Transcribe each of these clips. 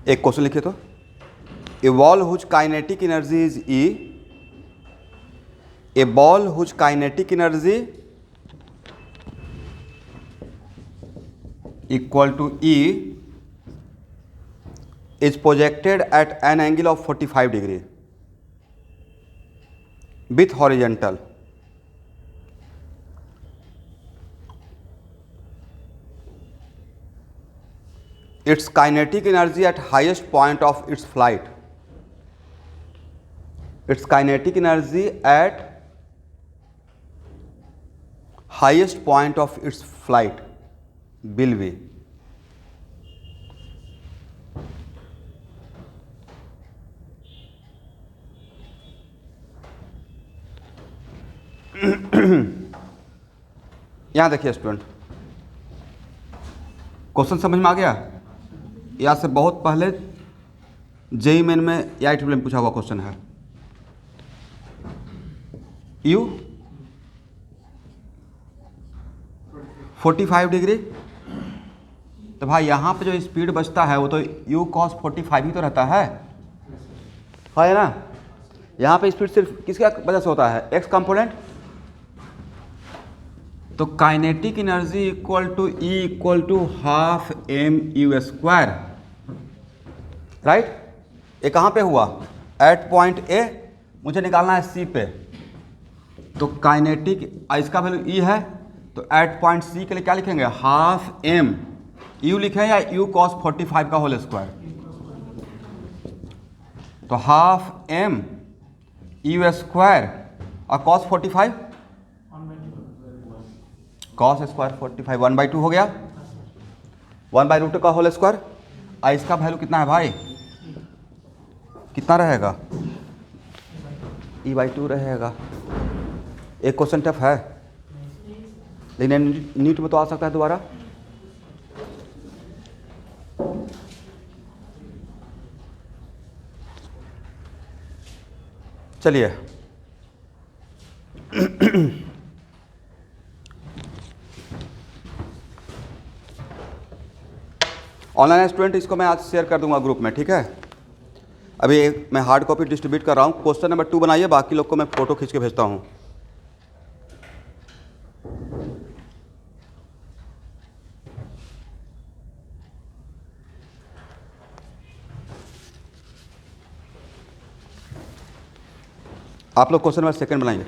एक क्वेश्चन लिखिए तो, a ball whose kinetic energy is E, a ball whose kinetic energy equal to E is projected at an angle of 45 degree with horizontal, its kinetic energy at highest point of its flight, its kinetic energy at highest point of its flight will be यहाँ देखिए student, question समझ में आ गया? यहाँ से बहुत पहले JEE main में या IEEE में पूछा हुआ क्वेश्चन है। यू 45 डिग्री, तो भाई यहाँ पे जो स्पीड बचता है वो तो u cos 45 ही तो रहता है ना। यहाँ पे स्पीड सिर्फ किसके वजह से होता है? x component. तो kinetic energy equal to E equal to half mU², right. ये कहाँ पे हुआ? एट पॉइंट A, मुझे निकालना है C पे। तो काइनेटिक, इसका वैल्यू E है, तो एट पॉइंट C के लिए क्या लिखेंगे? हाफ m, U लिखें या u cos 45 का होल स्क्वायर, तो हाफ m U² और cos 45 cos स्क्वायर 45 1/2 हो गया, 1/√2 का होल स्क्वायर। और इसका वैल्यू कितना है भाई? कितना रहेगा? E/2 रहेगा। एक क्वेश्चन टफ है, लेकिन नीट में तो आ सकता है दोबारा। चलिए ऑनलाइन स्टूडेंट, इसको मैं आज शेयर कर दूंगा ग्रुप में, ठीक है। अभी मैं हार्ड कॉपी डिस्ट्रीब्यूट कर रहा हूँ। क्वेश्चन नंबर 2 बनाइए, बाकी लोग को मैं फ़ोटो खींच के भेजता हूँ। आप लोग क्वेश्चन नंबर 2 बनाइए।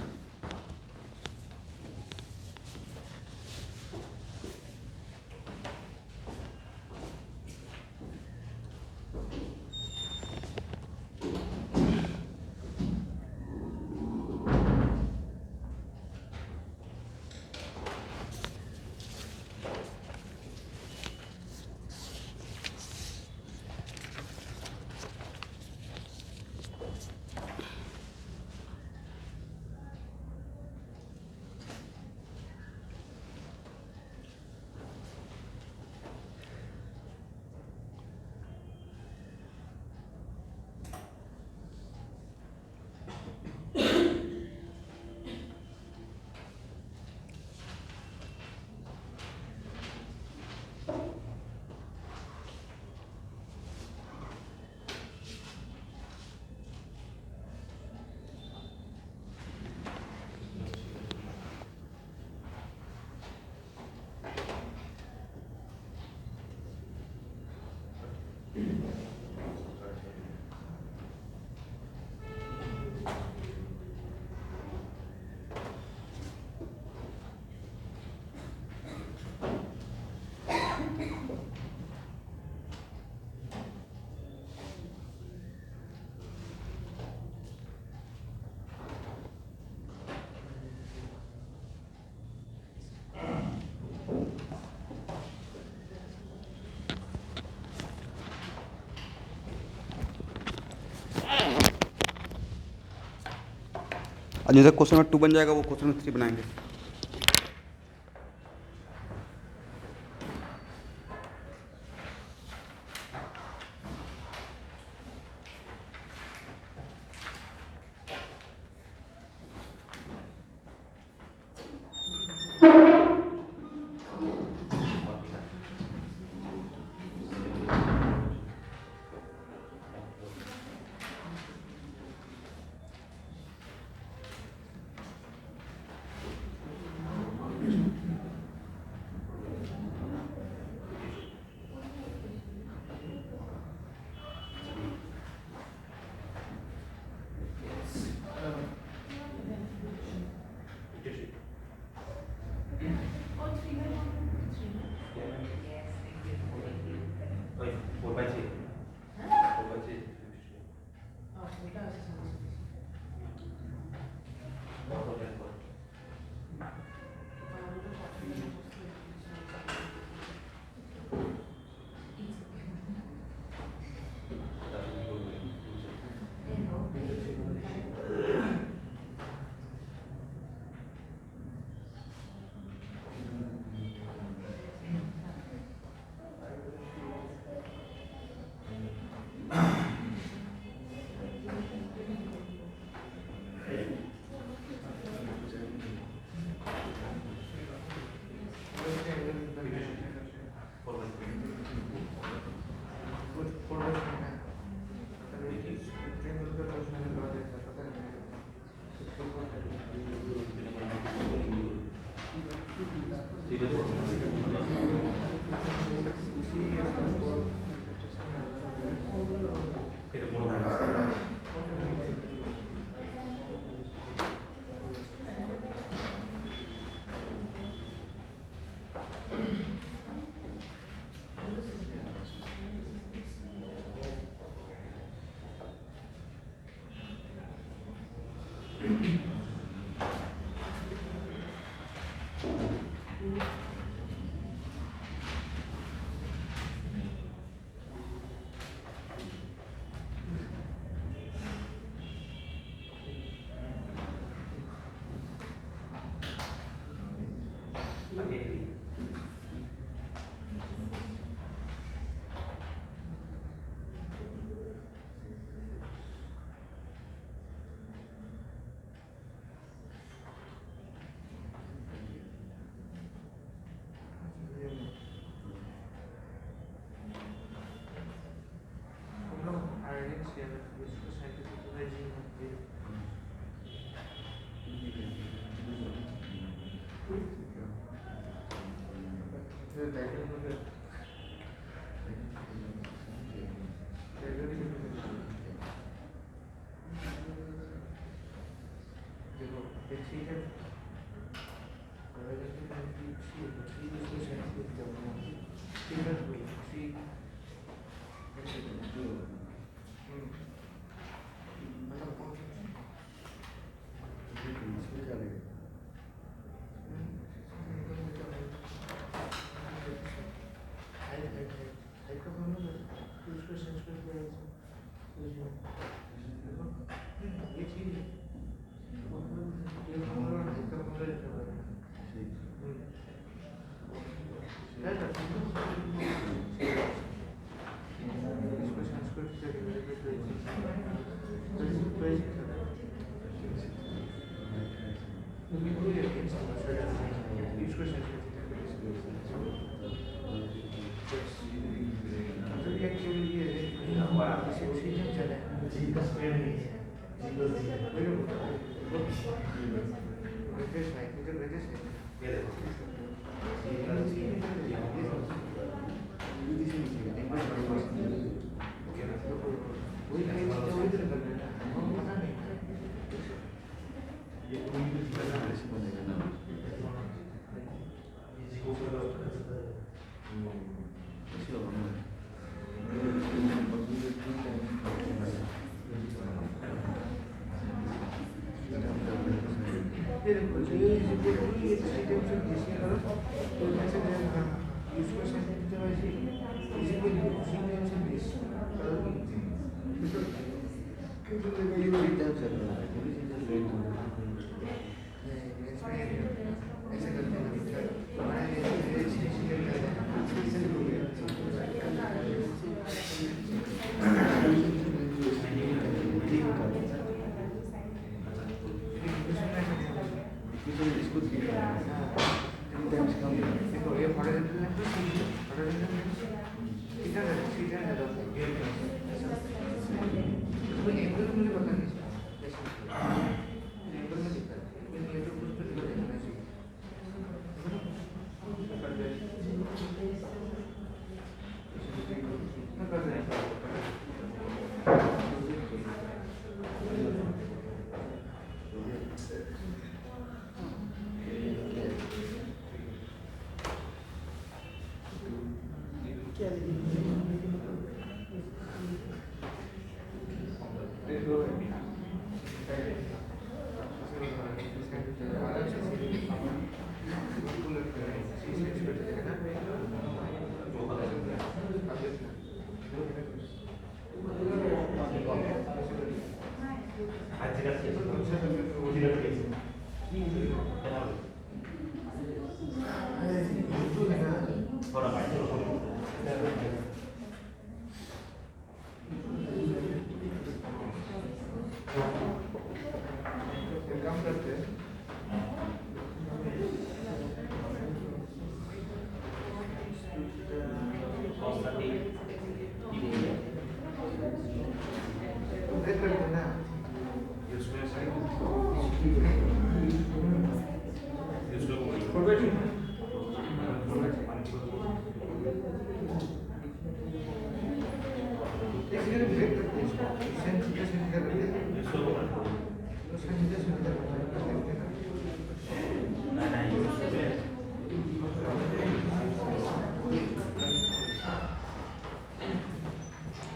और जैसे क्वेश्चन नंबर 2 बन जाएगा, वो क्वेश्चन नंबर 3 बनाएंगे।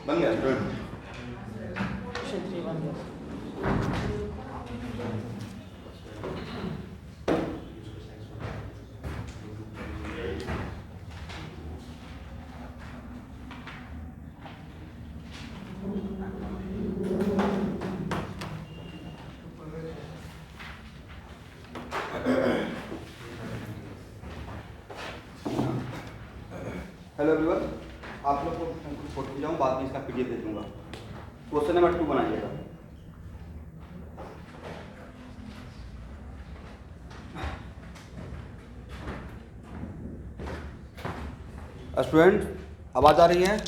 बन गया स्टूडेंट। क्षेत्रीय बन गया। हेलो एवरीवन, आप लोग को फोटो जाऊँ, बाद में इसका पीडीएफ दे दूँगा। क्वेश्चन नंबर 2 बनाइएगा। स्टूडेंट, आवाज़ आ रही है?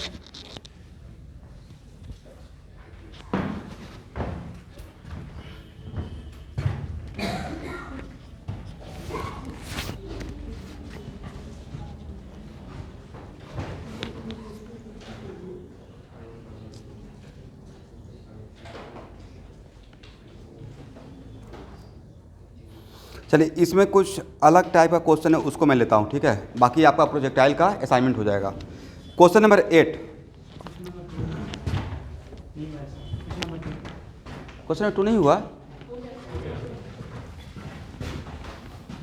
चलिए, इसमें कुछ अलग टाइप का क्वेश्चन है, उसको मैं लेता हूँ, ठीक है। बाकी आपका प्रोजेक्टाइल का असाइनमेंट हो जाएगा। Question number 8। क्वेश्चन नंबर 2 नहीं हुआ?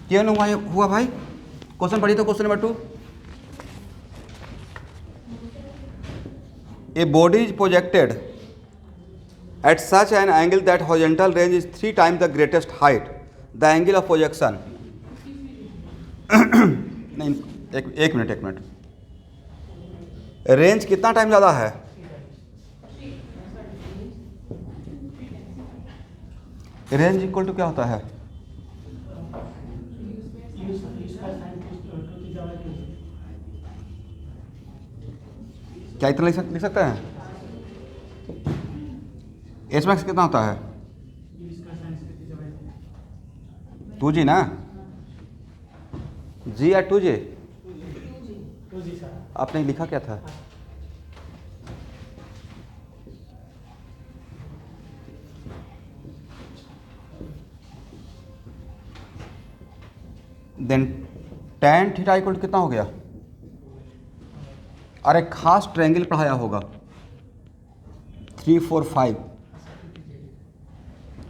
क्यों नहीं हुआ भाई? क्वेश्चन पढ़िए तो question number 2। A body is projected at such an angle that horizontal range is 3 times the greatest height, the angle of projection. नहीं, एक मिनट। रेंज कितना टाइम ज़्यादा है? रेंज इक्वल टू क्या होता है? क्या इतना लिख सकते हैं? एच मैक्स कितना होता है? 2G ना? जी या 2G? आपने लिखा क्या था? देन tan थीटा इक्वल कितना हो गया? और एक खास ट्रायंगल पढ़ाया होगा 3, 4, 5,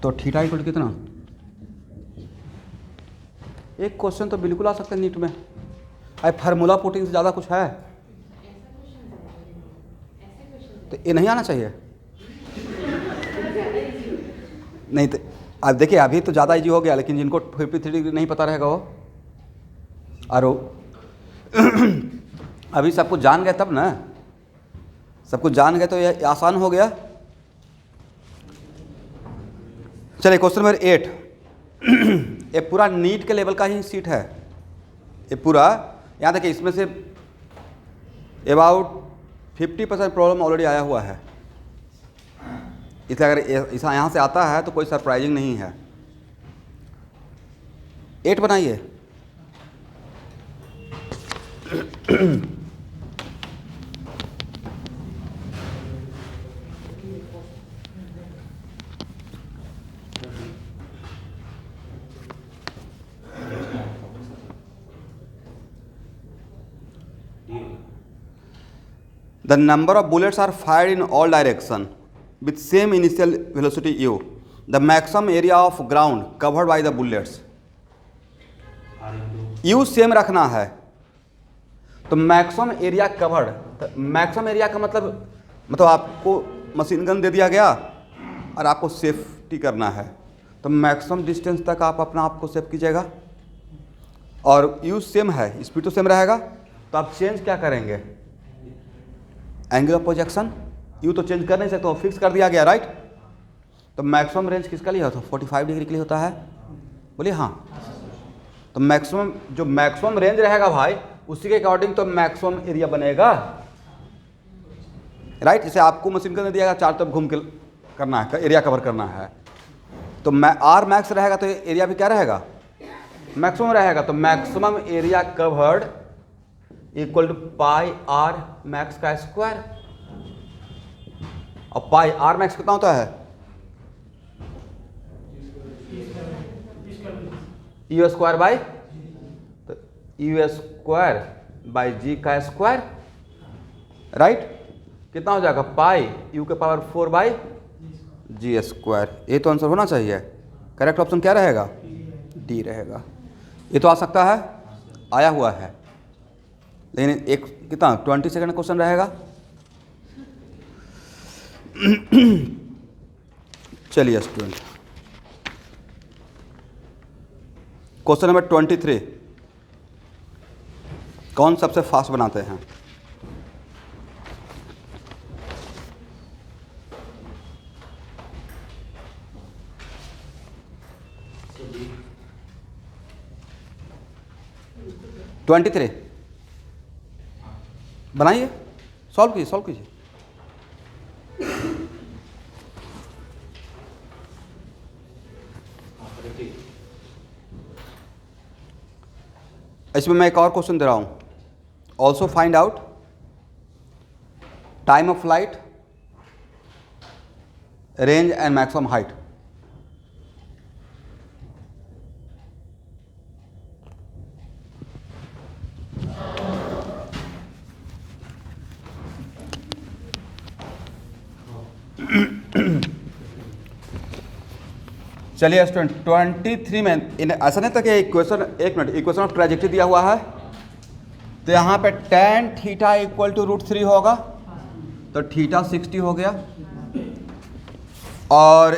तो थीटा इक्वल कितना? एक क्वेश्चन तो बिल्कुल आ सकता है नीट में। अरे फार्मूला पुटिंग से ज़्यादा कुछ है? तो ये नहीं आना चाहिए? नहीं तो अब देखिए, अभी तो ज़्यादा इजी हो गया, लेकिन जिनको 53 डिग्री नहीं पता रहेगा वो और अभी सब कुछ जान गए तब ना, सब कुछ जान गए तो ये आसान हो गया। चलिए क्वेश्चन नंबर 8। ये पूरा नीट के लेवल का ही सीट है ये पूरा। यहाँ देखिए, इसमें से अबाउट 50% प्रॉब्लम ऑलरेडी आया हुआ है, इसलिए अगर यहाँ से आता है तो कोई सरप्राइजिंग नहीं है। 8 बनाइए। The number of bullets are fired in all direction with same initial velocity u. The maximum area of ground covered by the bullets. u same रखना है तो maximum area covered. Maximum area का मतलब आपको machine gun दे दिया गया और आपको सेफ्टी करना है, तो मैक्सिमम डिस्टेंस तक आप अपना आप को सेफ कीजिएगा। और u सेम है, स्पीड तो सेम रहेगा, तो आप चेंज क्या करेंगे? Angle of projection. u तो चेंज कर नहीं सकते, वो फिक्स कर दिया गया, राइट। तो मैक्सिमम रेंज किसका लिए होता है? 45 डिग्री के लिए होता है। बोलिए हाँ। तो मैक्सिमम जो मैक्सिमम रेंज रहेगा भाई, उसी के अकॉर्डिंग तो मैक्सिमम एरिया बनेगा, राइट। जैसे आपको मशीन गन दिया गया, 4 तरफ घूम के करना है, एरिया कवर करना है, तो आर मैक्स रहेगा तो एरिया भी क्या रहेगा? मैक्सिमम रहेगा। तो maximum area covered equal to pi r max का स्क्वायर। और पाई आर मैक्स कितना होता है? यू स्क्वायर बाई, तो यू स्क्वायर बाई जी का स्क्वायर, राइट। कितना हो जाएगा? पाई यू के पावर 4 बाई जी स्क्वायर। ये तो आंसर होना चाहिए। करेक्ट ऑप्शन क्या रहेगा? डी रहेगा। ये तो आ सकता है, आया हुआ है, लेकिन एक कितना 20 सेकंड क्वेश्चन रहेगा। चलिए स्टूडेंट, क्वेश्चन नंबर 23, कौन सबसे फास्ट बनाते हैं? ट्वेंटी थ्री बनाइए, सॉल्व कीजिए। इसमें मैं एक और क्वेश्चन दे रहा हूं, also find out time of flight, range and maximum height. चलिए स्टूडेंट 23 में ऐसा नहीं था कि इक्वेशन, एक मिनट, इक्वेशन ऑफ ट्रेजेक्टरी दिया हुआ है, तो यहाँ पे tan थीटा इक्वल टू √3 होगा, तो थीटा 60 हो गया, और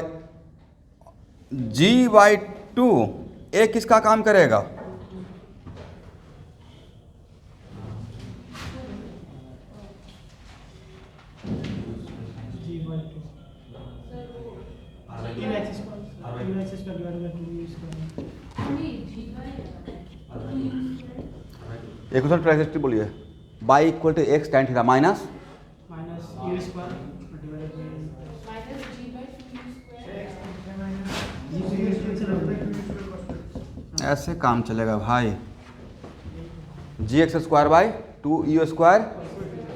g/2 ए किसका काम करेगा? इक्वेशन ट्रेजेक्टरी बोलिए, y equal to x tan theta minus ऐसे काम चलेगा भाई, gx²/2u²,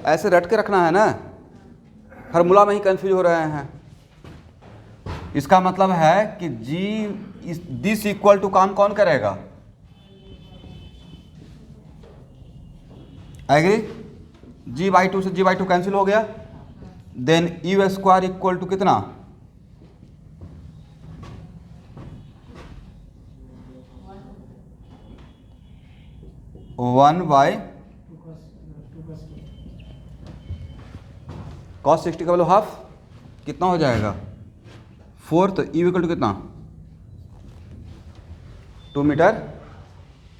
ऐसे रट के रखना है ना, फार्मूला में ही कंफ्यूज हो रहे हैं। इसका मतलब है कि दिस इक्वल टू काम कौन करेगा? एग्री? g/2 से g/2 कैंसिल हो गया, देन u² इक्वल टू कितना? वन बाई cos 60 का वैल्यू हाफ, कितना हो जाएगा? 4, तो u इक्वल टू कितना? 2 मीटर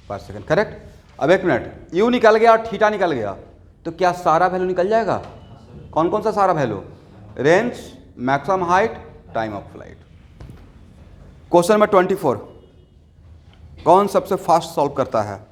पर सेकंड, करेक्ट। अब एक मिनट, u निकल गया और थीटा निकल गया, तो क्या सारा वैल्यू निकल जाएगा? कौन कौन सा सारा value? Range, maximum height, time of flight. Question number 24, कौन सबसे फास्ट सॉल्व करता है?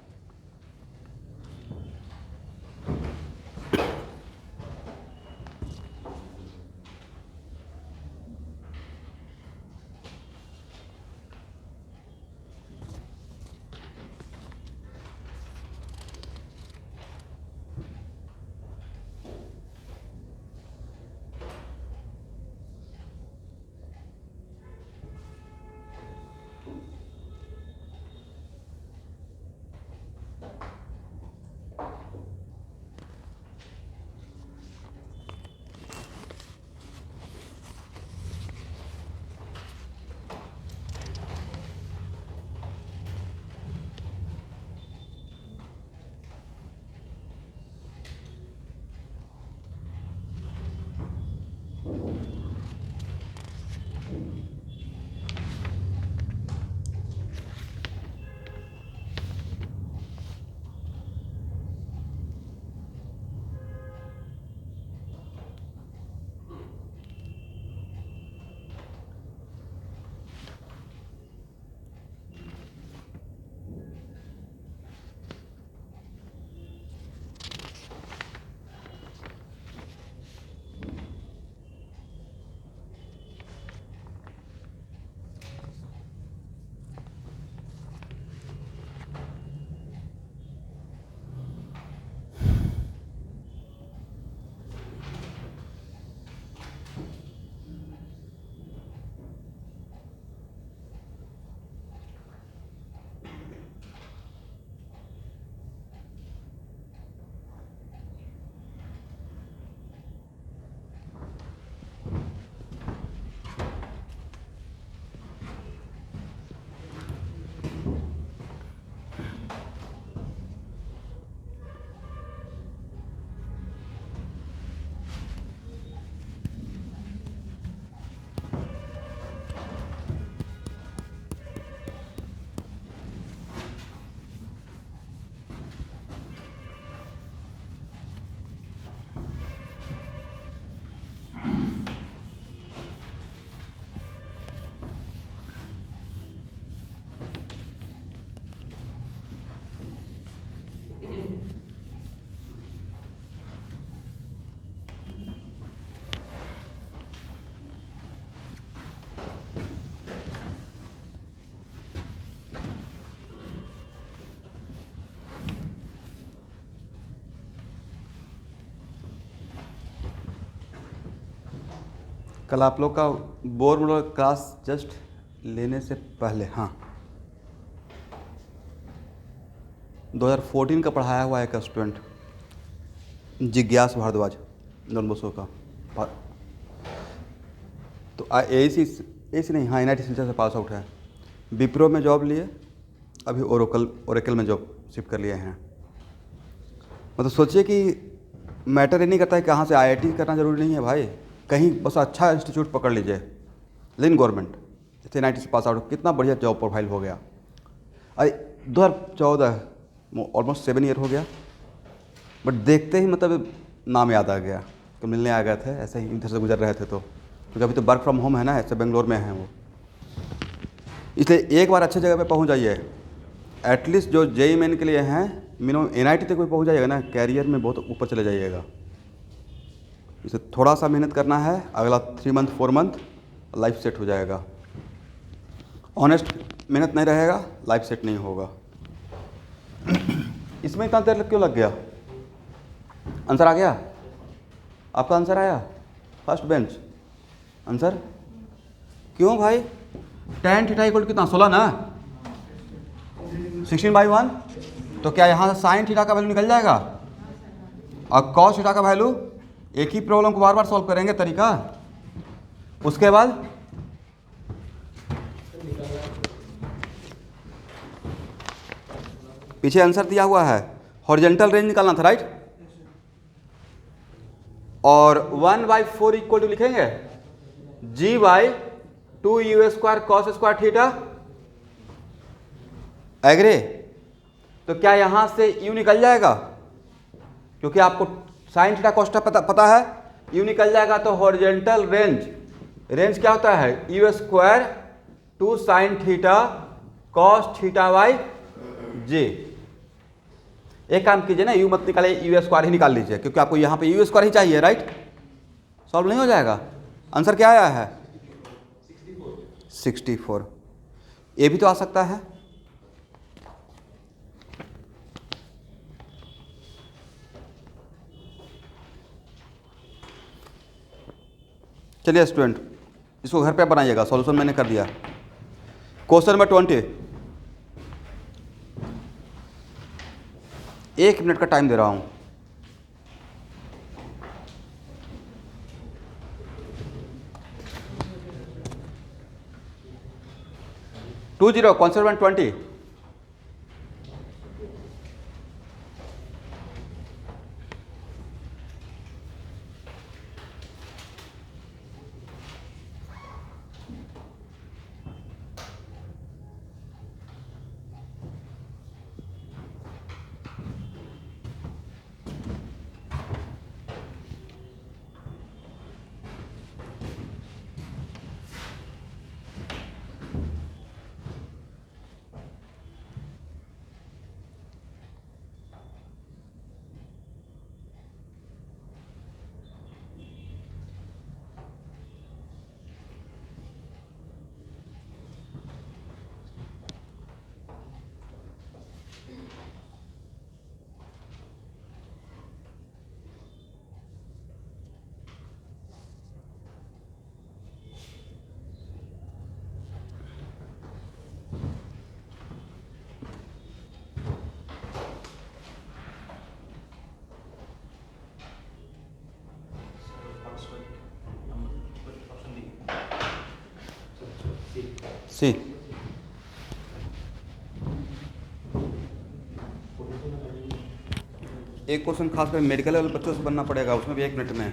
कल आप लोग का बोर मॉडल क्लास जस्ट लेने से पहले, हाँ, 2014 का पढ़ाया हुआ एक स्टूडेंट जिज्ञास भारद्वाज डॉन बॉस्को का, तो एसी नहीं, हाँ, NIT सिलचर से पास आउट है। विप्रो में जॉब लिए, अभी ओरेकल में जॉब शिफ्ट कर लिए हैं। मतलब सोचिए कि मैटर ही नहीं करता है कहाँ से, IIT करना जरूरी नहीं है भाई, कहीं बस अच्छा इंस्टीट्यूट पकड़ लीजिए, लेकिन गवर्नमेंट, जैसे NIT से पास आउट, कितना बढ़िया जॉब प्रोफाइल हो गया। अरे 2014 ऑलमोस्ट 7 ईयर हो गया, बट देखते ही मतलब नाम याद आ गया, तो मिलने आ गए थे, ऐसे ही इधर से गुजर रहे थे, तो क्योंकि अभी तो वर्क फ्रॉम होम है ना, ऐसे बेंगलोर में है वो, इसलिए एक बार अच्छे जगह पे पहुंच जाइए। एटलीस्ट जो JEE मेन के लिए हैं, मिनिमम NIT तक कोई पहुंच जाइएगा ना, कैरियर में बहुत ऊपर चले जाइएगा। इसे थोड़ा सा मेहनत करना है, अगला 3 मंथ 4 मंथ लाइफ सेट हो जाएगा। ऑनेस्ट मेहनत नहीं रहेगा, लाइफ सेट नहीं होगा। इसमें इतना देर क्यों लग गया? आंसर आ गया? आपका आंसर आया? First bench answer? क्यों भाई? tan थीटा इक्वल कितना, 16 ना, 16/1। तो क्या यहाँ से sin थीटा का वैल्यू निकल जाएगा और cos थीटा का वैल्यू? एक ही प्रॉब्लम को बार बार सॉल्व करेंगे तरीका। उसके बाद पीछे आंसर दिया हुआ है, हॉरिजॉन्टल रेंज निकालना था, राइट? और 1/4 इक्वल टू लिखेंगे G/2u² cos² थीटा। एग्री? तो क्या यहां से u निकल जाएगा? क्योंकि आपको साइन थीटा cos पता है, u निकल जाएगा। तो हॉरिजॉन्टल रेंज क्या होता है? u² 2 sin theta cos θ/j। एक काम कीजिए ना, u मत निकालिए, u² ही निकाल लीजिए, क्योंकि आपको यहाँ पे u² ही चाहिए, राइट? सॉल्व नहीं हो जाएगा? आंसर क्या आया है? 64। ये भी तो आ सकता है। चलिए स्टूडेंट, इसको घर पे बनाइएगा, सॉल्यूशन मैंने कर दिया। क्वेश्चन नंबर 20, 1 मिनट का टाइम दे रहा हूं। Question number 20। सी, एक क्वेश्चन खास कर मेडिकल लेवल बच्चों से बनना पड़ेगा, उसमें भी 1 मिनट में।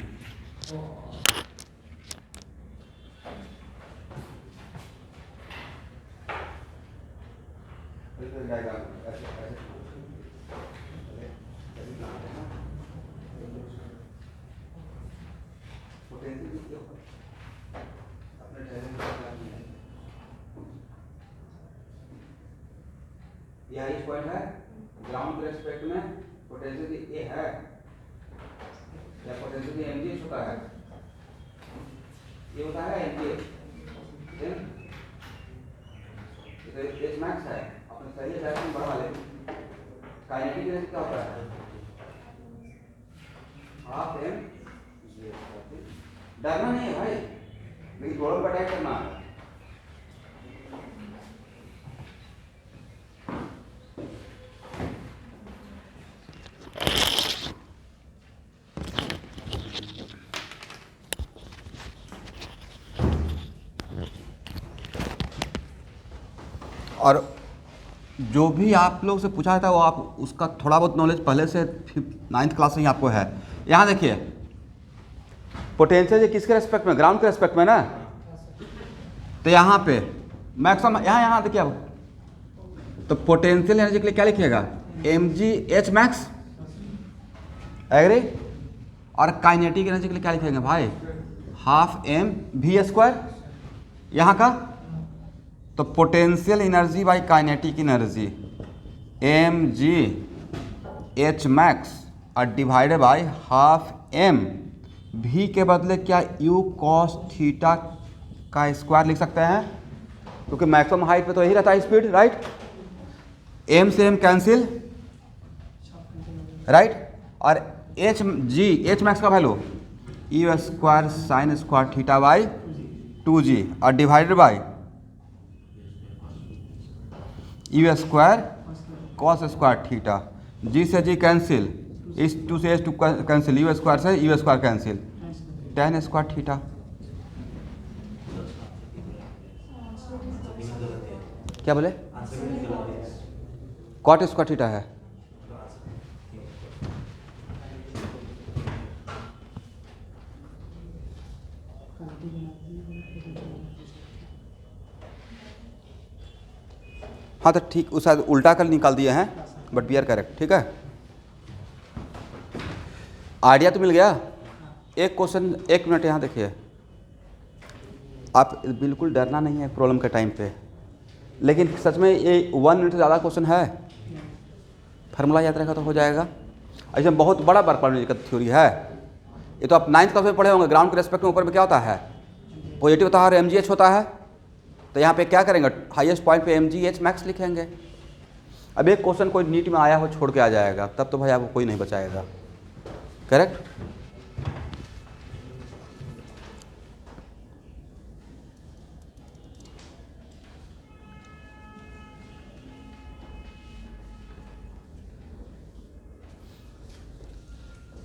यह इस पॉइंट है, ग्राउंड के रेस्पेक्ट में पोटेंशियल ए है या पोटेंशियल एमजीएस होता है, ये होता है एमजीएस, एच मैक्स है। अपने सही डायरेक्शन बढ़ा ले, काइनेटिक एनर्जी क्या होता है? Half m. डरना नहीं है भाई, लेकिन दोनों पर अटैक करना है। और जो भी आप लोग से पूछा था वो आप उसका थोड़ा बहुत नॉलेज पहले से 9th क्लास से ही आपको है। यहाँ देखिए पोटेंशियल ये किसके रेस्पेक्ट में, ग्राउंड के रेस्पेक्ट में ना, तो यहाँ पे मैक्सिमम यहाँ देखिए अब, तो पोटेंशियल एनर्जी के लिए क्या लिखिएगा, mgh मैक्स, एग्री। और काइनेटिक एनर्जी के लिए क्या लिखेंगे भाई, हाफ mv²। यहाँ का तो potential energy by kinetic energy mgh max और divided by half m, v के बदले क्या u cos थीटा का स्क्वायर लिख सकते हैं, क्योंकि मैक्सिमम हाइट पे तो यही रहता है स्पीड, राइट। m से m कैंसिल, राइट। और h मैक्स का value u² sign square theta by 2g और divided by u² cos square theta, g से g कैंसिल, इस 2 से h2 कैंसिल, u² से u² cancel, tan square theta. क्या बोले, कॉट स्क्वायर थीटा है। हाँ तो ठीक, उस शायद उल्टा कर निकाल दिए हैं, बट वी आर करेक्ट, ठीक है। आइडिया तो मिल गया। एक क्वेश्चन, 1 मिनट यहाँ देखिए, आप बिल्कुल डरना नहीं है प्रॉब्लम के टाइम पे, लेकिन सच में ये 1 मिनट से ज़्यादा क्वेश्चन है, फार्मूला याद रखा तो हो जाएगा। ऐसे बहुत बड़ा बर्फबारी का थ्योरी है ये, तो आप 9th क्लास में पढ़े होंगे। ग्राउंड के रेस्पेक्ट में ऊपर में क्या होता है, पॉजिटिव होता है और mgh होता है। तो यहाँ पे क्या करेंगे, हाईएस्ट पॉइंट पे mgh मैक्स लिखेंगे। अब एक क्वेश्चन कोई नीट में आया हो छोड़ के आ जाएगा, तब तो भाई आपको कोई नहीं बचाएगा, करेक्ट।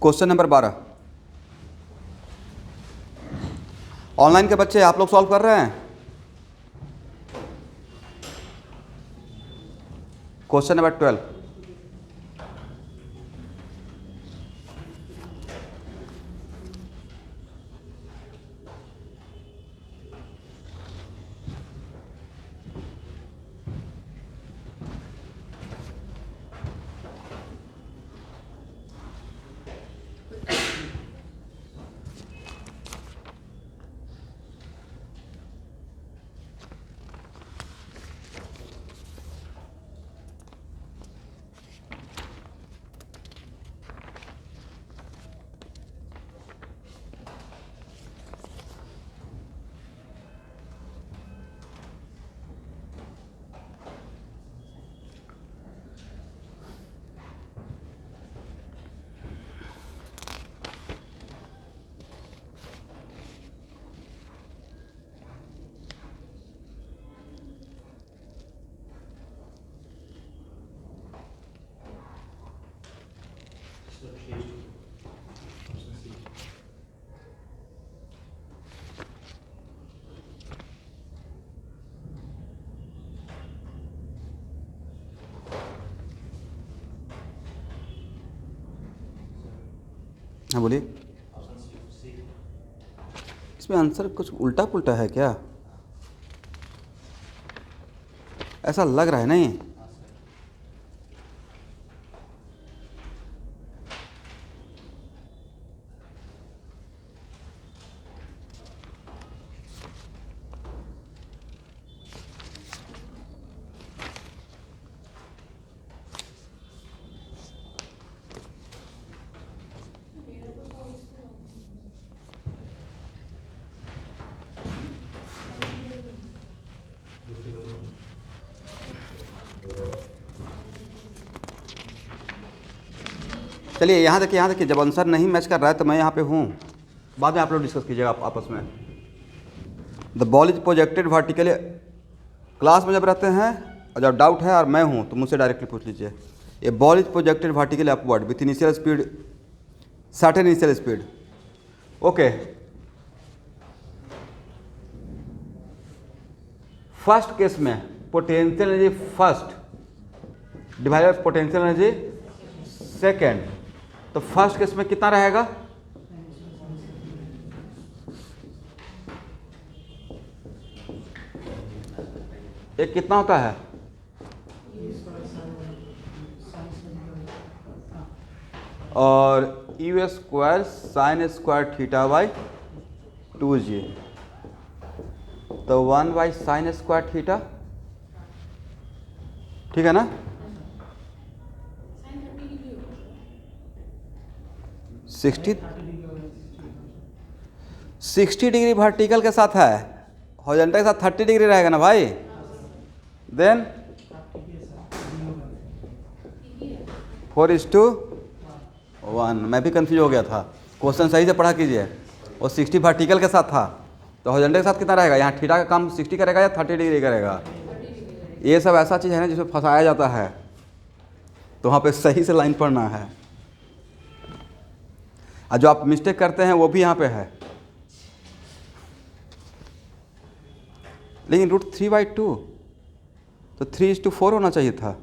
क्वेश्चन नंबर 12, ऑनलाइन के बच्चे आप लोग सॉल्व कर रहे हैं। क्वेश्चन नंबर 12, हाँ बोलिए। इसमें आंसर कुछ उल्टा पुल्टा है क्या, ऐसा लग रहा है नहीं। चलिए यहाँ देखिए, जब आंसर नहीं मैच कर रहा है तो मैं यहाँ पे हूँ, बाद में आप लोग डिस्कस कीजिएगा आपस में। The ball is projected vertically. Class में जब रहते हैं और जब डाउट है और मैं हूँ तो मुझसे डायरेक्टली पूछ लीजिए। A ball is projected vertically upward with initial speed, certain initial speed. Okay, first case में potential energy first divide by potential energy second, तो फर्स्ट केस में कितना रहेगा? एक कितना होता है? और u square sine square theta by 2g, तो 1 बाई साइन स्क्वायर थीटा, ठीक है ना? सिक्सटी डिग्री वर्टिकल के साथ है, हॉरिजॉन्टल के साथ 30 डिग्री रहेगा ना भाई। देन 4:1। मैं भी कंफ्यूज हो गया था, क्वेश्चन सही से पढ़ा कीजिए। वो 60 वर्टिकल के साथ था, तो हॉरिजॉन्टल के साथ कितना रहेगा? यहाँ थीटा का काम 60 करेगा या 30 डिग्री करेगा? ये सब ऐसा चीज़ है ना जिसमें फंसाया जाता है, तो वहाँ पे सही से लाइन पढ़ना है। और जो आप मिस्टेक करते हैं वो भी यहाँ पे है। लेकिन √3/2 तो 3:4 होना चाहिए था,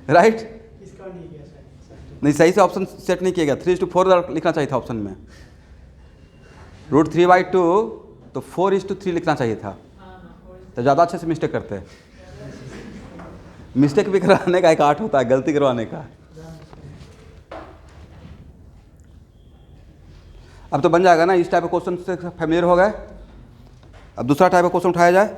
राइट? नहीं, सही से ऑप्शन सेट नहीं किया गया। 3:4 लिखना चाहिए था ऑप्शन में। √3/2 तो 4:3 लिखना चाहिए था, तो ज़्यादा अच्छे से मिस्टेक करते हैं। मिस्टेक भी कराने का एक आर्ट होता है, गलती करवाने का। अब तो बन जाएगा ना, इस टाइप के क्वेश्चन से फैमिलियर हो गए। अब दूसरा टाइप का क्वेश्चन उठाया जाए।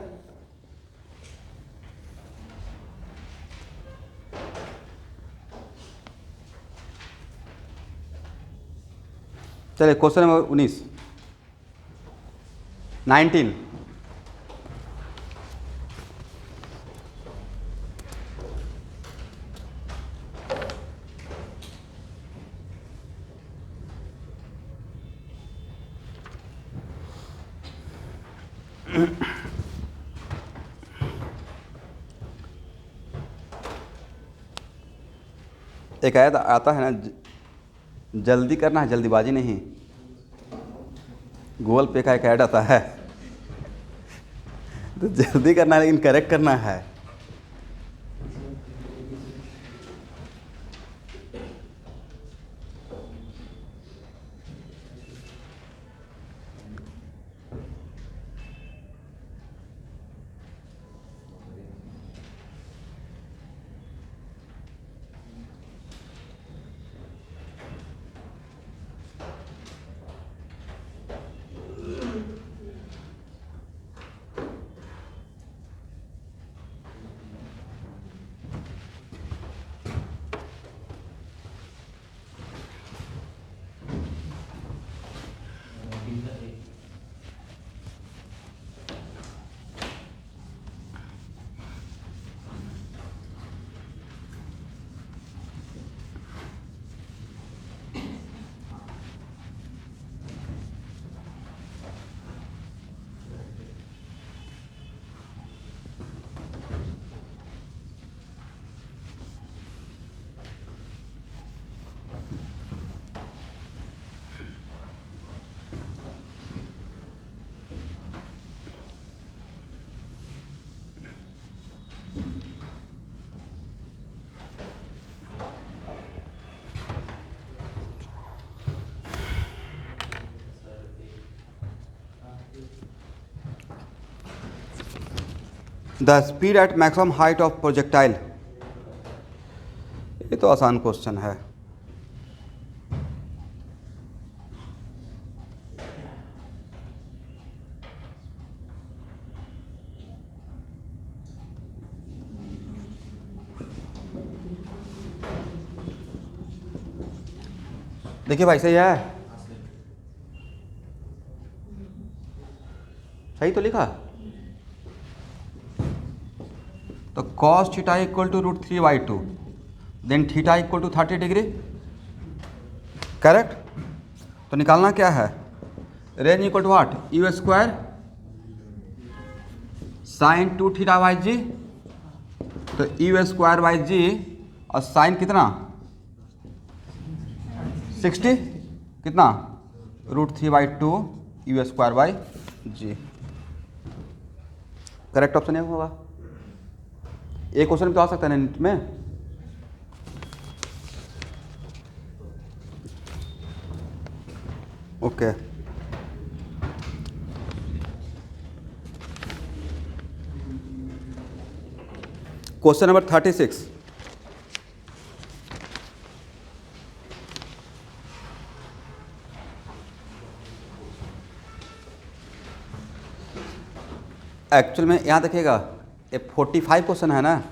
चलिए क्वेश्चन नंबर 19। एक आयत आता है ना, जल्दी करना है, जल्दीबाजी नहीं। गूगल पे का एक ऐड आता है तो जल्दी करना है लेकिन करेक्ट करना है। The speed at maximum height of projectile. ये तो आसान क्वेश्चन है। देखिए भाई, सही है, सही तो लिखा। तो cos theta equal to √3/2, then theta equal to 30 degree, correct. तो निकालना क्या है? Range equal to what, u square sine 2 theta by g, तो यू स्क्वायर बाई जी और साइन कितना 60 कितना √3/2 u square by g. Correct option ये होगा। एक क्वेश्चन में तो आ सकता है नीट में। Okay question number 36। एक्चुअल में यहाँ देखिएगा, ये 45 क्वेश्चन है ना,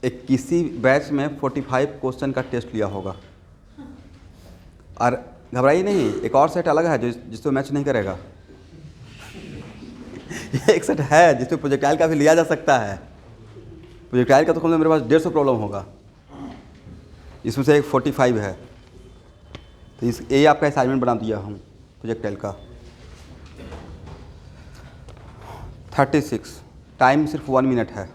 एक किसी बैच में 45 क्वेश्चन का टेस्ट लिया होगा। और घबराइए नहीं, एक और सेट अलग है जिसमें मैच नहीं करेगा। एक सेट है जिसमें प्रोजेक्टाइल का भी लिया जा सकता है। प्रोजेक्टाइल का तो मेरे पास 150 प्रॉब्लम होगा, इसमें से एक 45 है। तो ये आपका असाइनमेंट बना दिया हूँ प्रोजेक्टाइल का। 36 टाइम सिर्फ 1 मिनट है।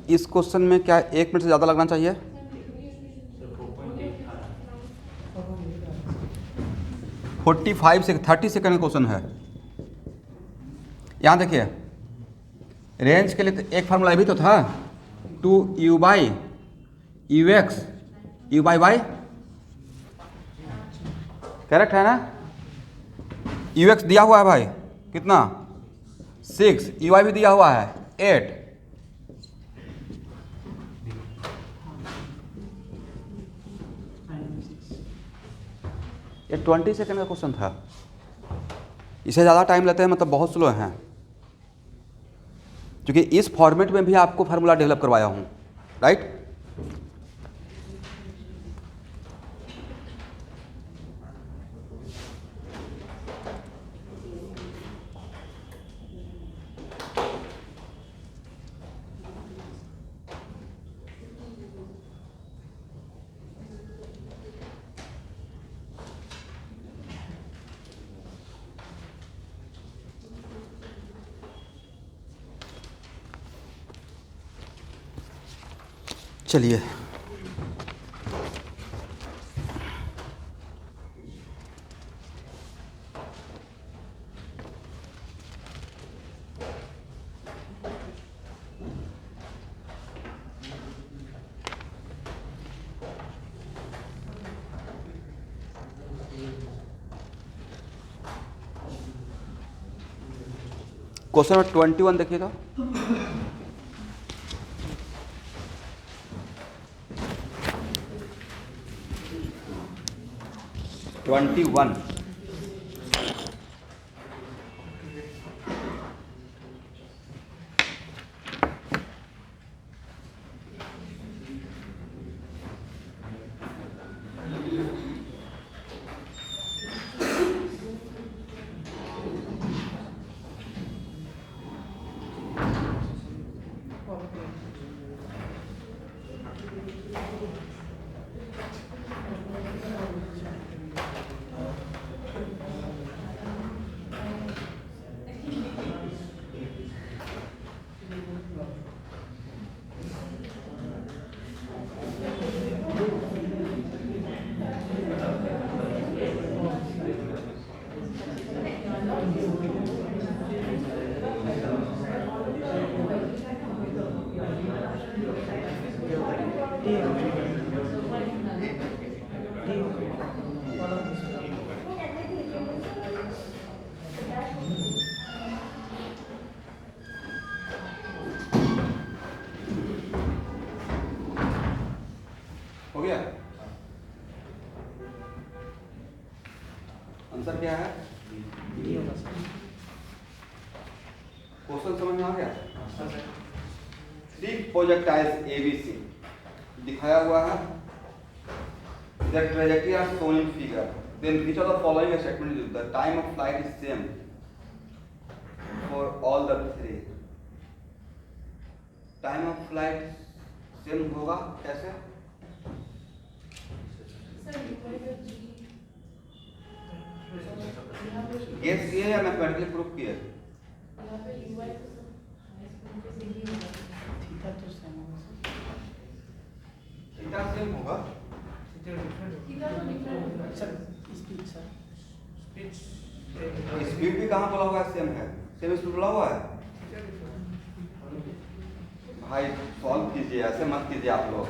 इस क्वेश्चन में क्या 1 मिनट से ज़्यादा लगना चाहिए? फोर्टी 30 सेकंड का क्वेश्चन है। यहाँ देखिए, रेंज के लिए तो एक फार्मूला भी तो था, 2u by u x you by correct है ना। यू एक्स दिया हुआ है भाई कितना 6, यू वाई भी दिया हुआ है 8। ये 20 सेकंड का क्वेश्चन था। इसे ज़्यादा टाइम लेते हैं मतलब बहुत स्लो हैं, क्योंकि इस फॉर्मेट में भी आपको फार्मूला डेवलप करवाया हूँ, राइट। चलिए क्वेश्चन नंबर 21 देखिएगा। गया? आंसर क्या है? क्वेश्चन समझ में आ गया? थ्री प्रोजेक्टाइल्स ABC दिखाया हुआ है, the trajectory are shown in figure, then which of the following statement is the time of flight is same for all the three? Time of flight same होगा कैसे? Guess किए या mathematically proof किए? Theta same होगा। Speed भी कहाँ बोला हुआ है सेम है? सेम स्पीड बोला हुआ है। भाई सॉल्व कीजिए, ऐसे मत कीजिए आप लोग।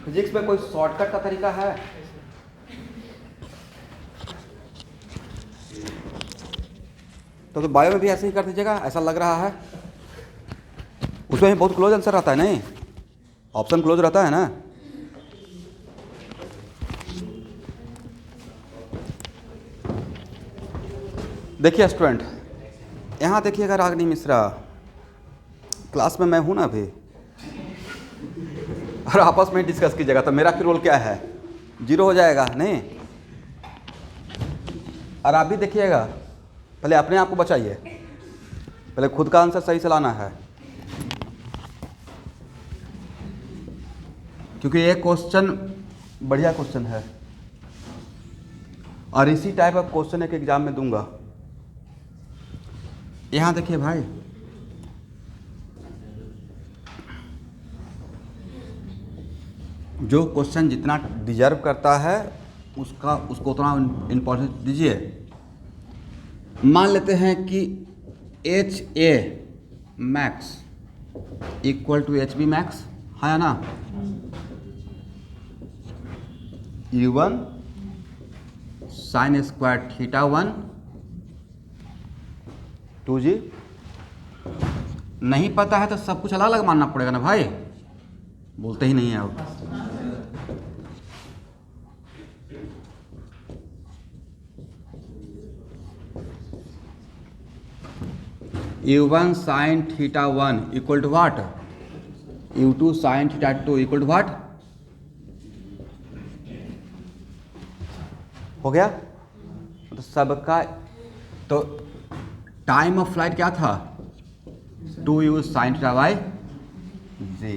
फिजिक्स में कोई शॉर्टकट का तरीका है? तो बायो में भी ऐसे ही कर दीजिएगा, ऐसा लग रहा है। उसमें बहुत क्लोज आंसर रहता है, नहीं ऑप्शन क्लोज रहता है ना। देखिए स्टूडेंट, यहाँ देखिएगा रागिनी मिश्रा, क्लास में मैं हूँ ना अभी, और आपस में डिस्कस कीजिएगा तो मेरा फिर रोल क्या है? 0 हो जाएगा नहीं। और आप भी देखिएगा, पहले अपने आप को बचाइए, पहले खुद का आंसर सही से लाना है, क्योंकि ये क्वेश्चन बढ़िया क्वेश्चन है और इसी टाइप का क्वेश्चन एक एग्जाम में दूंगा। यहाँ देखिए भाई, जो क्वेश्चन जितना डिजर्व करता है उसको उतना इम्पोर्टेंस दीजिए। मान लेते हैं कि HA max equal to HB max है ना। U1 sign square theta 1 2G। नहीं पता है तो सब कुछ अलग अलग मानना पड़ेगा ना भाई, बोलते ही नहीं है अब। U1 sine theta 1 equal to what? U2 sine theta 2 equal to what? हो गया? तो सबका तो टाइम ऑफ फ्लाइट क्या था? 2U sine theta by g.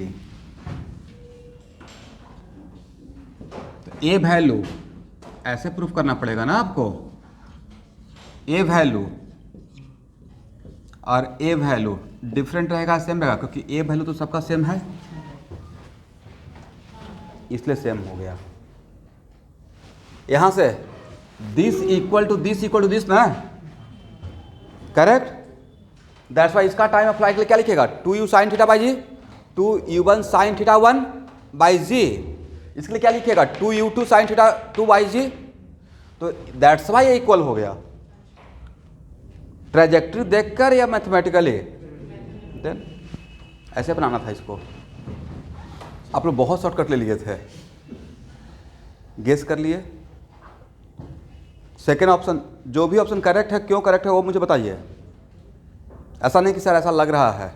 A value ऐसे प्रूफ करना पड़ेगा ना आपको। ए वैल्यू और ए वैल्यू डिफरेंट रहेगा, सेम रहेगा, क्योंकि ए वैल्यू तो सबका सेम है, इसलिए सेम हो गया। यहां से दिस इक्वल टू दिस ना, करेक्ट। दैट्स वाई इसका टाइम ऑफ फ्लाइट के लिए क्या लिखेगा? 2U sine theta by g, 2U1 sine theta 1 by g. इसके लिए क्या लिखेगा? 2U2 sign theta 2 by g. तो दैट्स वाई ये इक्वल हो गया। ट्रेजेक्ट्री देखकर या मैथमेटिकली? देन ऐसे बनाना था इसको। आप लोग बहुत शॉर्टकट ले लिए थे, गेस कर लिए। सेकेंड ऑप्शन, जो भी ऑप्शन करेक्ट है, क्यों करेक्ट है वो मुझे बताइए। ऐसा नहीं कि सर ऐसा लग रहा है।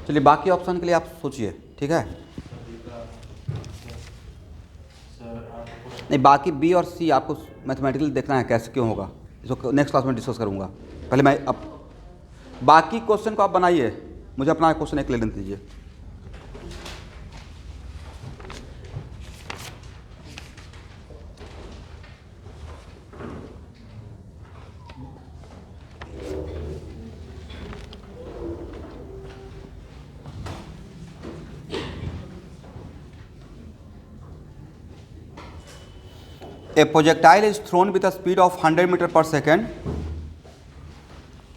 चलिए बाकी ऑप्शन के लिए आप सोचिए, ठीक है। नहीं, बाकी बी और सी आपको मैथमेटिकली देखना है कैसे क्यों होगा, इसको नेक्स्ट क्लास में डिस्कस करूँगा। पहले मैं अब बाकी क्वेश्चन को आप बनाइए, मुझे अपना क्वेश्चन एक ले लेने दीजिए। A projectile is thrown with a speed of 100 meter per second.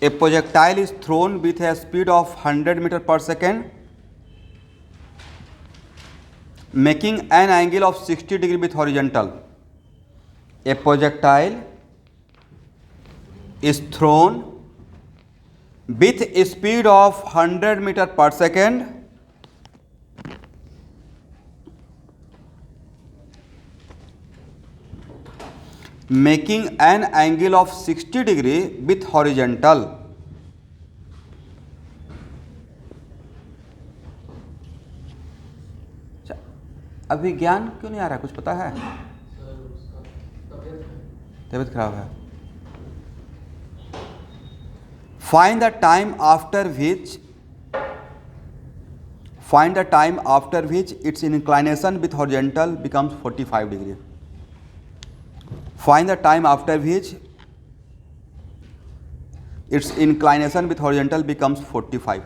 A projectile is thrown with a speed of 100 meter per second, making an angle of 60 degree with horizontal. A projectile is thrown with a speed of 100 meter per second, making an angle of 60 degree with horizontal. अभी ज्ञान क्यों नहीं आ रहा, कुछ पता है? तबीयत खराब है। Find the time after which its inclination with horizontal becomes 45 degree. Find the time after which its inclination with horizontal becomes 45.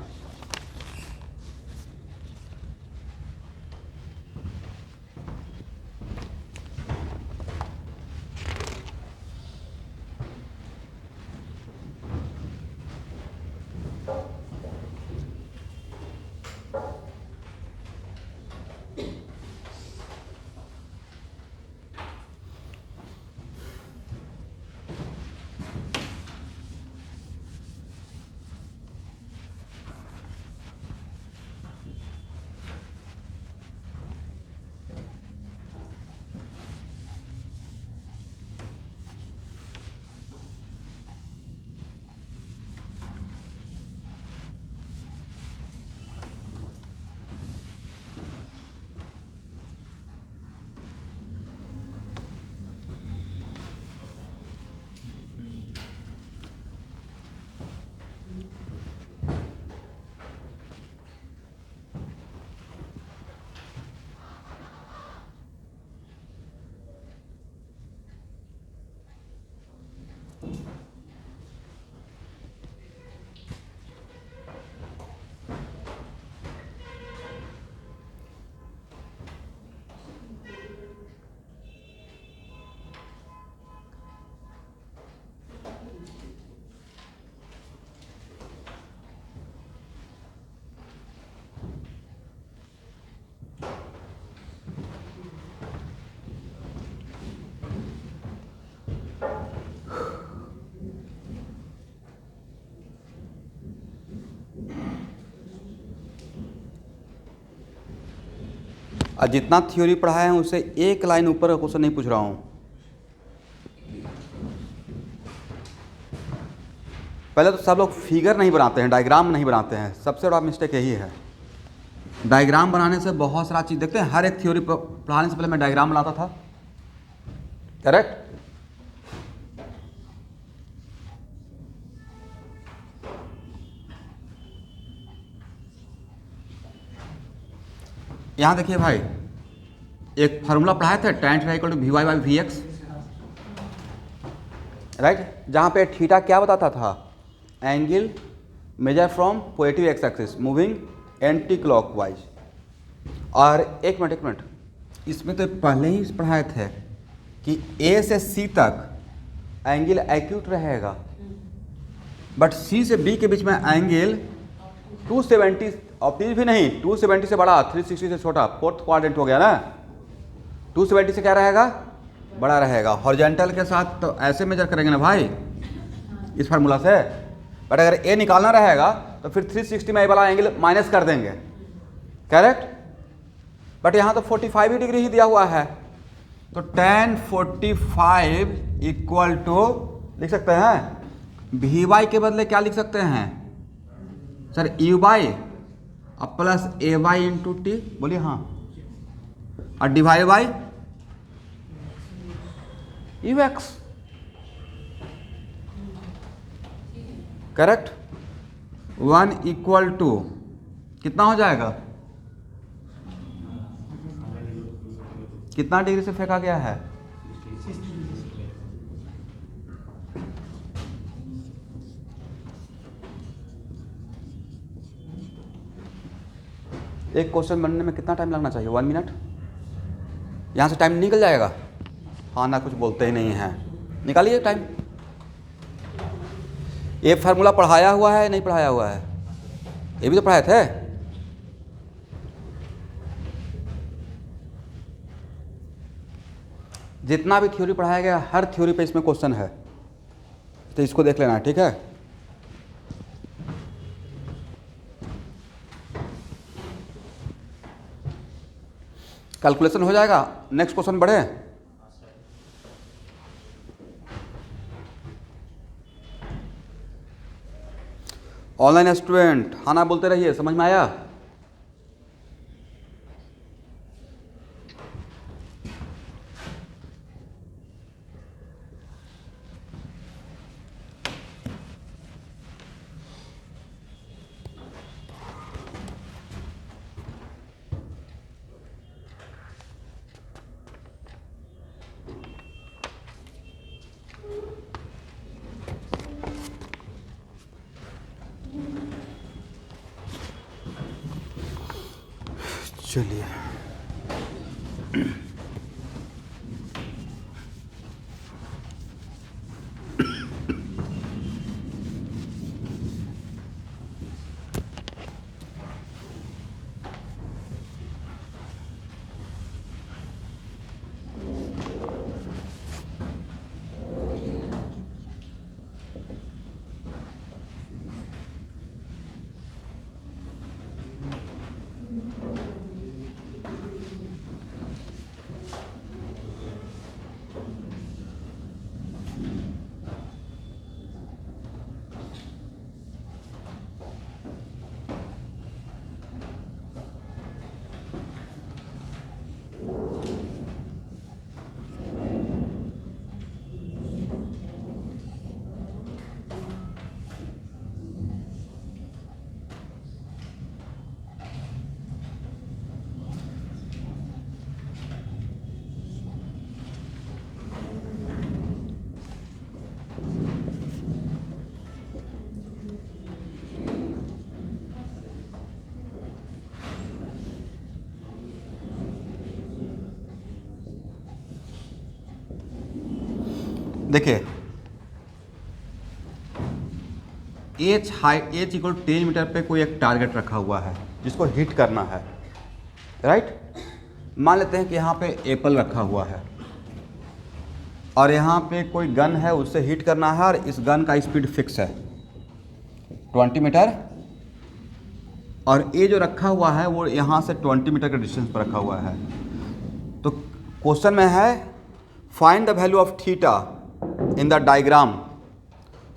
और जितना थ्योरी पढ़ाया है उससे एक लाइन ऊपर का क्वेश्चन नहीं पूछ रहा हूँ। पहले तो सब लोग फिगर नहीं बनाते हैं, डायग्राम नहीं बनाते हैं, सबसे बड़ा मिस्टेक यही है। डायग्राम बनाने से बहुत सारा चीज़ देखते हैं, हर एक थ्योरी पढ़ाने से पहले मैं डायग्राम बनाता था, करेक्ट? यहाँ देखिए भाई, एक फार्मूला पढ़ाए थे tan theta equal to v y by v x, right? जहाँ पे थीटा क्या बताता था? Angle measure from positive x axis moving anti clockwise. और एक मिनट, इसमें तो पहले ही पढ़ाए थे कि ए से सी तक एंगल एक्यूट रहेगा, बट सी से बी के बीच में एंगल 270 ऑप्टिज भी नहीं, 270 से बड़ा, 360 से छोटा, फोर्थ क्वाड्रेंट हो गया ना। 270 से क्या रहेगा? बड़ा रहेगा। हॉरिजॉन्टल के साथ तो ऐसे मेजर करेंगे ना भाई, इस फार्मूला से। बट अगर ए निकालना रहेगा तो फिर 360 में ए वाला एंगल माइनस कर देंगे, करेक्ट? बट यहाँ तो 45 डिग्री ही दिया हुआ है, तो tan 45 इक्वल टू लिख सकते हैं वी वाई के बदले क्या लिख सकते हैं सर? यू बाई और plus a y into t, बोलिए हाँ, और divide by u x, correct. 1 equal to कितना हो जाएगा, कितना डिग्री से फेंका गया है, एक क्वेश्चन बनने में कितना टाइम लगना चाहिए, 1 मिनट। यहाँ से टाइम निकल जाएगा, हाँ ना, कुछ बोलते ही नहीं हैं, निकालिए टाइम। ये फार्मूला पढ़ाया हुआ है नहीं पढ़ाया हुआ है, ये भी तो पढ़ाए थे। जितना भी थ्योरी पढ़ाया गया हर थ्योरी पे इसमें क्वेश्चन है, तो इसको देख लेना, ठीक है। कैलकुलेशन हो जाएगा। नेक्स्ट क्वेश्चन बढ़े। ऑनलाइन स्टूडेंट हाँ ना बोलते रहिए, समझ में आया। चलिए, देखिए एच इक्वल 10 मीटर पे कोई एक टारगेट रखा हुआ है जिसको हिट करना है, राइट। मान लेते हैं कि यहाँ पे एप्पल रखा हुआ है और यहाँ पे कोई गन है, उससे हिट करना है और इस गन का स्पीड फिक्स है 20 मीटर, और ये जो रखा हुआ है वो यहाँ से 20 मीटर के डिस्टेंस पर रखा हुआ है। तो क्वेश्चन में है find the value of theta in the diagram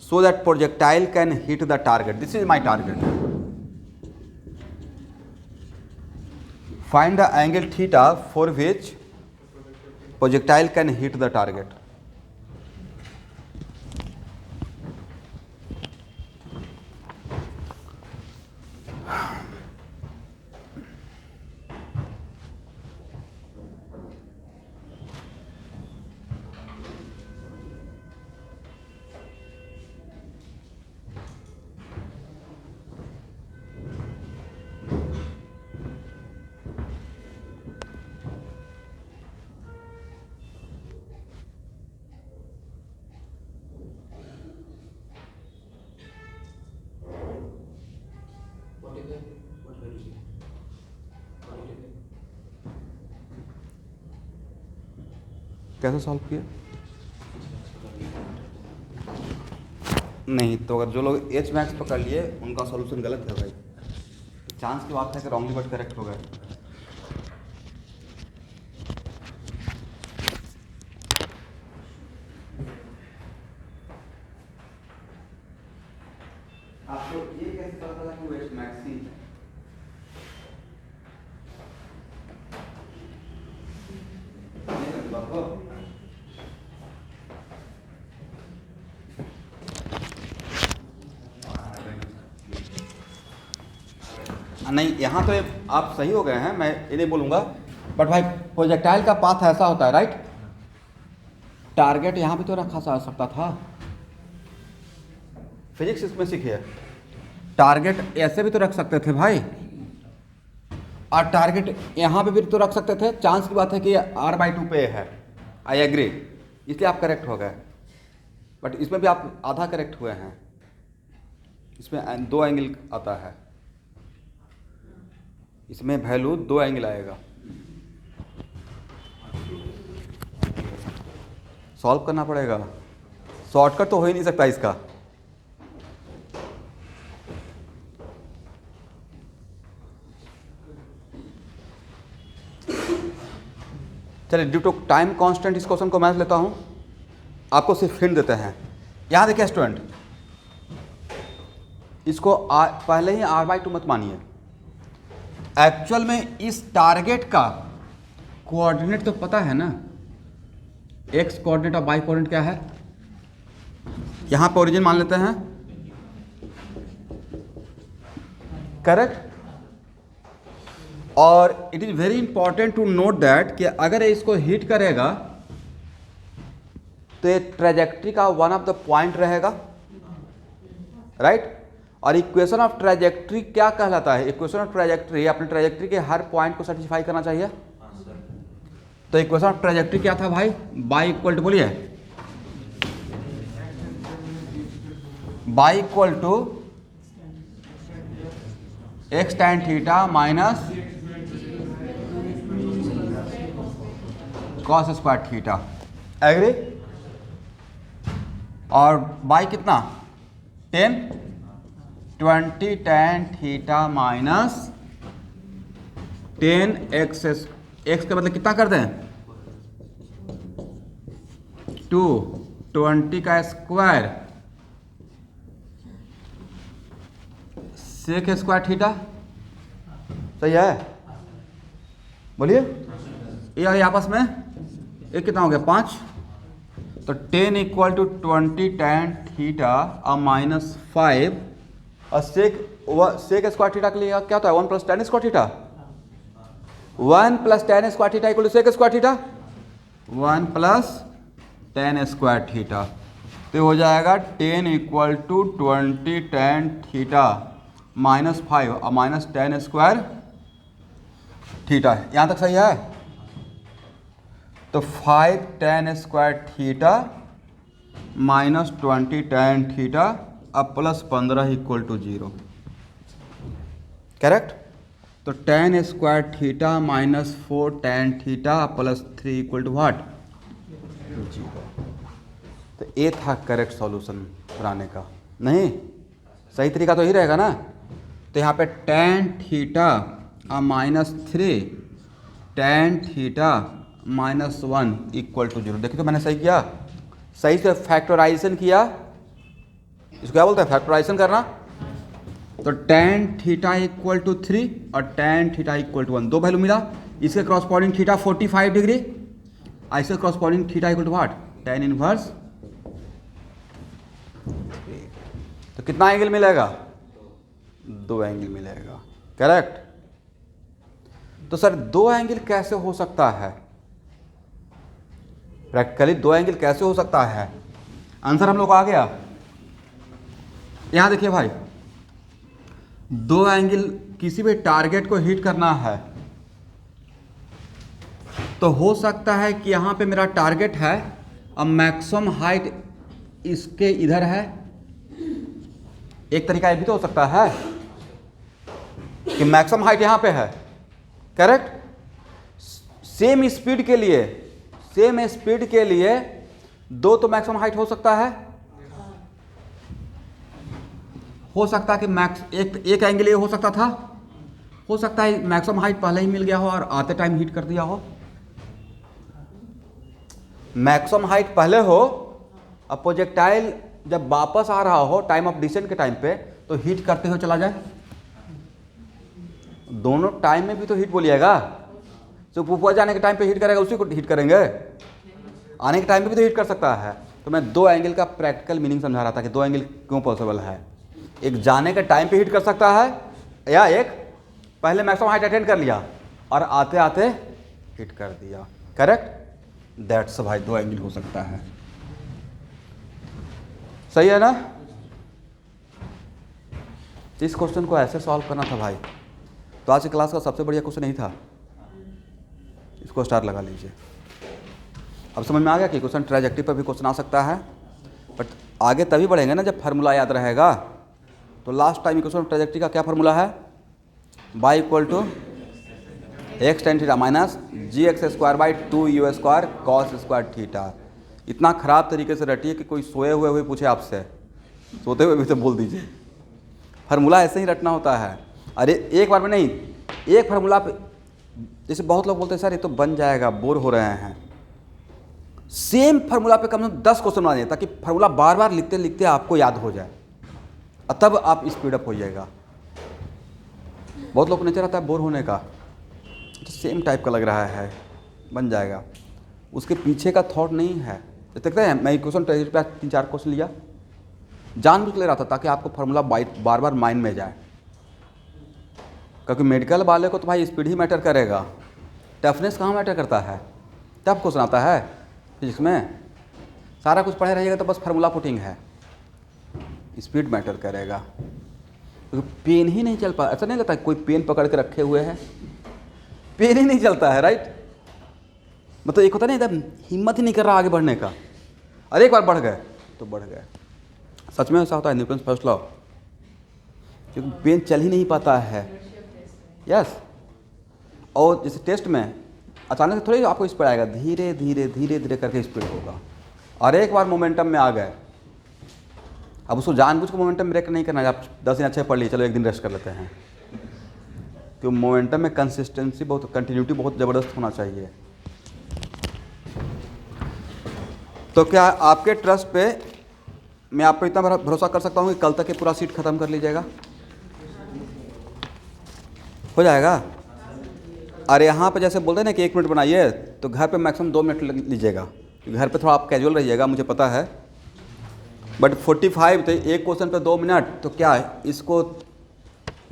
so that projectile can hit the target. This is my target. Find the angle theta for which projectile can hit the target. कैसे solve किया? नहीं तो अगर जो लोग H max पकड़ लिए उनका सॉल्यूशन गलत है भाई, चांस की बात है कि रॉन्गली बट करेक्ट हो गए। आपको ये कैसे पता चला कि वो एच मैक्स ही है? नहीं, यहाँ तो आप सही हो गए हैं, मैं ये नहीं बोलूँगा, बट भाई प्रोजेक्टाइल का पाथ ऐसा होता है, राइट। टारगेट यहाँ भी तो रखा जा सकता था, फिजिक्स इसमें सीखिए। टारगेट ऐसे भी तो रख सकते थे भाई, और टारगेट यहाँ पे भी तो रख सकते थे। चांस की बात है कि r/2 पे है, आई एग्री, इसलिए आप करेक्ट हो गए। बट इसमें भी आप आधा करेक्ट हुए हैं, इसमें 2 एंगल आता है, इसमें वैल्यू 2 एंगल आएगा। सॉल्व करना पड़ेगा, शॉर्टकट तो हो ही नहीं सकता इसका। चलिए, ड्यू टू टाइम कांस्टेंट इस क्वेश्चन को मैं लेता हूं, आपको सिर्फ हिंट देते हैं। यहां देखिए स्टूडेंट, इसको पहले ही r/2 मत मानिए। एक्चुअल में इस टारगेट का कोऑर्डिनेट तो पता है ना, एक्स कोऑर्डिनेट और वाई कोऑर्डिनेट क्या है। यहां पे ओरिजिन मान लेते हैं, करेक्ट। और it is very important to note that कि अगर इसको हिट करेगा तो ये ट्रेजेक्ट्री का वन ऑफ द पॉइंट रहेगा, राइट। और इक्वेशन ऑफ ट्रेजेक्ट्री क्या कहलाता है? इक्वेशन ऑफ ट्रेजेक्ट्री अपने ट्रेजेक्ट्री के हर पॉइंट को सेटिस्फाई करना चाहिए। तो इक्वेशन ऑफ ट्रेजेक्ट्री क्या था भाई? बाई इक्वल टू, बोलिए, y equal to x tan theta minus cos square theta, agree. और बाई कितना? 20 tan theta minus 10x, x का मतलब कितना कर दें? 20 का स्क्वायर सेक स्क्वायर थीटा, सही है? बोलिए, ये आपस में एक कितना हो गया? 5। तो 10 इक्वल टू 20 tan थीटा और माइनस 5, और सेक स्क्वायर थीटा के लिए क्या होता है? 1 + tan square theta, 1 + tan square theta equal to sec square theta, 1 + tan square theta. तो हो जाएगा 10 equal to 20 tan theta minus 5 और माइनस tan स्क्वायर थीटा। यहाँ तक सही है? तो 5 tan square theta minus 20 tan theta अब प्लस 15 इक्वल टू 0, करेक्ट। तो tan square theta minus 4 tan theta plus 3 equal to what? 0। तो ये था करेक्ट सॉल्यूशन बनाने का। नहीं, सही तरीका तो ही रहेगा ना। तो यहाँ पे tan theta minus 3 tan theta minus 1 equal to 0। देखिए तो मैंने सही किया, सही से फैक्टराइजेशन किया। इसको क्या बोलते हैं? फैक्टराइजेशन करना। तो tan थीटा इक्वल टू 3 और tan theta equal to 1, 2 value मिला। इसके क्रॉसपोंडिंग थीटा 45 डिग्री, इसके corresponding theta equal to what? tan inverse. तो कितना एंगल मिलेगा? 2 एंगल मिलेगा, करेक्ट। तो सर 2 एंगल कैसे हो सकता है? प्रैक्टिकली 2 एंगल कैसे हो सकता है? आंसर हम लोग को आ गया। यहां देखिए भाई, 2 एंगल किसी भी टारगेट को हिट करना है तो हो सकता है कि यहां पे मेरा टारगेट है और मैक्सिमम हाइट इसके इधर है। एक तरीका ये भी तो हो सकता है कि मैक्सिमम हाइट यहां पे है, करेक्ट। सेम स्पीड के लिए 2 तो मैक्सिमम हाइट हो सकता है। हो सकता है कि एक एंगल ये हो सकता था, हो सकता है मैक्सिमम हाइट पहले ही मिल गया हो और आते टाइम हीट कर दिया हो। मैक्सिमम हाइट पहले हो और प्रोजेक्टाइल जब वापस आ रहा हो टाइम ऑफ डिसेंट के टाइम पे तो हीट करते हुए चला जाए। दोनों टाइम में भी तो हीट बोलिएगा। जो ऊपर जाने के टाइम पे हीट करेगा उसी को हीट करेंगे, आने के टाइम पे भी तो हीट कर सकता है। तो मैं 2 एंगल का प्रैक्टिकल मीनिंग समझा रहा था कि 2 एंगल क्यों पॉसिबल है। एक जाने के टाइम पे हीट कर सकता है या एक पहले मैक्सिमम हाइट अटेंड कर लिया और आते आते हिट कर दिया। करेक्ट, दैट्स भाई 2 एंगल हो सकता है। सही है ना? इस क्वेश्चन को ऐसे सॉल्व करना था भाई। तो आज की क्लास का सबसे बढ़िया क्वेश्चन यही था। इसको स्टार लगा लीजिए। अब समझ में आ गया कि क्वेश्चन ट्रेजेक्टरी पर भी क्वेश्चन आ सकता है, बट आगे तभी बढ़ेंगे ना जब फार्मूला याद रहेगा। तो लास्ट टाइम क्वेश्चन ट्रेजेक्टरी का क्या फार्मूला है? y equal to x tan theta minus g x square by 2u square cos square theta. इतना ख़राब तरीके से रटिए कि कोई सोए हुए पूछे आपसे, सोते हुए भी तो बोल दीजिए। फार्मूला ऐसे ही रटना होता है। अरे एक बार में नहीं, एक फार्मूला पे, जैसे बहुत लोग बोलते हैं सर ये तो बन जाएगा, बोर हो रहे हैं। सेम फार्मूला पे कम से कम 10 क्वेश्चन बनाइए ताकि फार्मूला बार बार लिखते लिखते आपको याद हो जाए, और तब आप स्पीड अप हो जाएगा। बहुत लोग को नेचर आता है बोर होने का, तो सेम टाइप का लग रहा है, बन जाएगा। उसके पीछे का थॉट नहीं है। देखते हैं, मैं क्वेश्चन पे 3-4 क्वेश्चन लिया, जानबूझ के ले रहा था ताकि आपको फार्मूला बार बार माइंड में जाए। क्योंकि मेडिकल वाले को तो भाई स्पीड ही मैटर करेगा, टफनेस कहाँ मैटर करता है। टफ क्वेश्चन आता है फिजिक्स में, सारा कुछ पढ़े रहिएगा तो बस फार्मूला पुटिंग है, स्पीड मैटर करेगा। क्योंकि पेन ही नहीं चल पा, ऐसा नहीं लगता कोई पेन पकड़ के रखे हुए है, पेन ही नहीं चलता है, राइट। मतलब एक होता नहीं, एकदम हिम्मत ही नहीं कर रहा आगे बढ़ने का, और एक बार बढ़ गए तो बढ़ गए। सच में ऐसा होता है, न्यूटन फर्स्ट लॉ, क्योंकि पेन चल ही नहीं पाता है। यस, और जैसे टेस्ट में अचानक से थोड़ी आपको स्पीड आएगा, धीरे धीरे धीरे धीरे करके स्पीड होगा, और एक बार मोमेंटम में आ गए। अब उसको जानबूझ के मोमेंटम ब्रेक नहीं करना है। आप 10 दिन अच्छे पढ़ लिए, चलो एक दिन रेस्ट कर लेते हैं, तो मोमेंटम में कंसिस्टेंसी बहुत, कंटिन्यूटी बहुत ज़बरदस्त होना चाहिए। तो क्या आपके ट्रस्ट पे मैं आप पे इतना भरोसा कर सकता हूँ कि कल तक ये पूरा सीट ख़त्म कर लीजिएगा? हो जाएगा। अरे यहाँ पे जैसे बोलते हैं ना कि 1 मिनट बनाइए, तो घर पे मैक्सिमम 2 मिनट लीजिएगा। घर पे थोड़ा आप कैजुअल रहिएगा, मुझे पता है, बट 45 तो एक क्वेश्चन पे 2 मिनट, तो क्या है इसको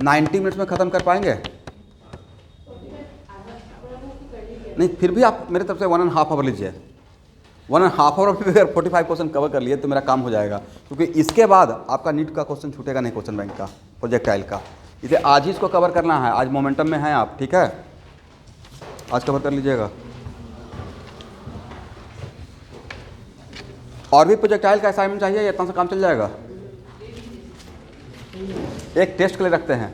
90 मिनट्स में ख़त्म कर पाएंगे? नहीं, फिर भी आप मेरे तरफ से 1.5 आवर लीजिए। 1.5 आवर में अगर 45 क्वेश्चन कवर कर लिए तो मेरा काम हो जाएगा, क्योंकि इसके बाद आपका नीट का क्वेश्चन छूटेगा नहीं, क्वेश्चन बैंक का, प्रोजेक्टाइल का। इसे आज ही इसको कवर करना है, आज मोमेंटम में हैं आप, ठीक है, आज कवर कर लीजिएगा। और भी प्रोजेक्टाइल का असाइनमेंट चाहिए, इतना सा काम चल जाएगा। एक टेस्ट के लिए रखते हैं।